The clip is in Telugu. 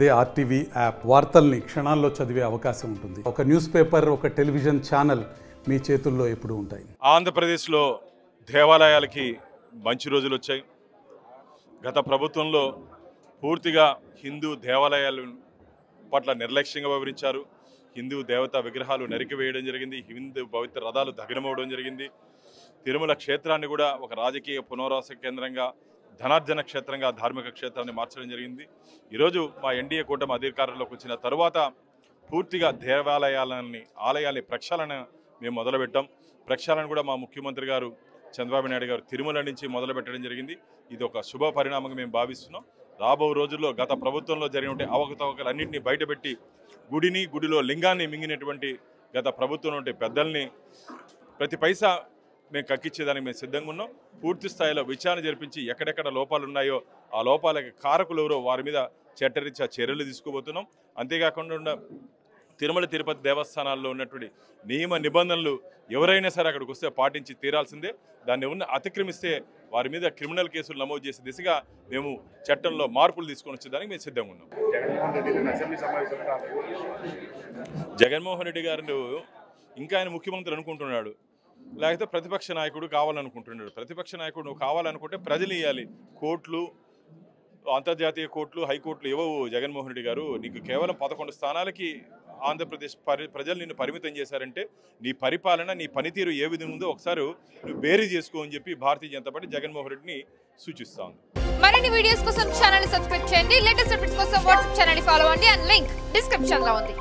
అదే ఆర్టీవీ యాప్ వార్తల్ని క్షణాల్లో చదివే అవకాశం ఉంటుంది. ఒక న్యూస్ పేపర్, ఒక టెలివిజన్ ఛానల్ మీ చేతుల్లో ఎప్పుడూ ఉంటాయి. ఆంధ్రప్రదేశ్లో దేవాలయాలకి మంచి రోజులు వచ్చాయి. గత ప్రభుత్వంలో పూర్తిగా హిందూ దేవాలయాల పట్ల నిర్లక్ష్యంగా వ్యవహరించారు. హిందూ దేవతా విగ్రహాలు నరికివేయడం జరిగింది. హిందూ పవిత్ర రథాలు దగ్ధమవడం జరిగింది. తిరుమల క్షేత్రాన్ని కూడా ఒక రాజకీయ పునరావాస కేంద్రంగా, ధనార్జన క్షేత్రంగా, ధార్మిక క్షేత్రాన్ని మార్చడం జరిగింది. ఈరోజు మా ఎన్డీఏ కూటమి అధికారంలోకి వచ్చిన తర్వాత పూర్తిగా ఆలయాల్ని ప్రక్షాళన మేము మొదలుపెట్టాం. ప్రక్షాళన కూడా మా ముఖ్యమంత్రి గారు చంద్రబాబు నాయుడు గారు తిరుమల నుంచి మొదలు పెట్టడం జరిగింది. ఇది ఒక శుభ పరిణామంగా మేము భావిస్తున్నాం. రాబో రోజుల్లో గత ప్రభుత్వంలో జరిగిన అవకతవకలన్నింటినీ బయటపెట్టి గుడిలో లింగాన్ని మింగినటువంటి గత ప్రభుత్వం నుండి పెద్దల్ని ప్రతి పైసా మేము కక్కించేదానికి మేము సిద్ధంగా ఉన్నాం. పూర్తి స్థాయిలో విచారణ జరిపించి ఎక్కడెక్కడ లోపాలు ఉన్నాయో ఆ లోపాలకి కారకులు ఎవరో వారి మీద చట్టరీత్యా చర్యలు తీసుకోబోతున్నాం. అంతేకాకుండా తిరుమల తిరుపతి దేవస్థానాల్లో ఉన్నటువంటి నియమ నిబంధనలు ఎవరైనా సరే అక్కడికి వస్తే పాటించి తీరాల్సిందే. దాన్ని అతిక్రమిస్తే వారి మీద క్రిమినల్ కేసులు నమోదు చేసే దిశగా మేము చట్టంలో మార్పులు తీసుకొని వచ్చేదానికి మేము సిద్ధంగా ఉన్నాం. జగన్మోహన్ రెడ్డి గారు ఇంకా ఆయన ముఖ్యమంత్రి అనుకుంటున్నాడు, లేకపోతే ప్రతిపక్ష నాయకుడు కావాలనుకుంటున్నాడు. ప్రతిపక్ష నాయకుడు నువ్వు కావాలనుకుంటే ప్రజలు ఇవ్వాలి. కోర్టులు, అంతర్జాతీయ కోర్టులు, హైకోర్టులు ఇవ్వవు. జగన్మోహన్ రెడ్డి గారు నీకు కేవలం 11 స్థానాలకి ఆంధ్రప్రదేశ్ ప్రజలు నిన్ను పరిమితం చేశారంటే నీ పరిపాలన, నీ పనితీరు ఏ విధంగా ఉందో ఒకసారి నువ్వు బేరీ చేసుకో అని చెప్పి భారతీయ జనతా పార్టీ జగన్మోహన్ రెడ్డిని సూచిస్తాను. మరిన్ని వీడియోస్ కోసం ఛానల్ సబ్స్క్రైబ్ చేయండి. లేటెస్ట్ అప్డేట్స్ కోసం వాట్సాప్ ఛానల్ ఫాలో అవ్వండి. అండ్ లింక్ డిస్క్రిప్షన్ లో ఉంది.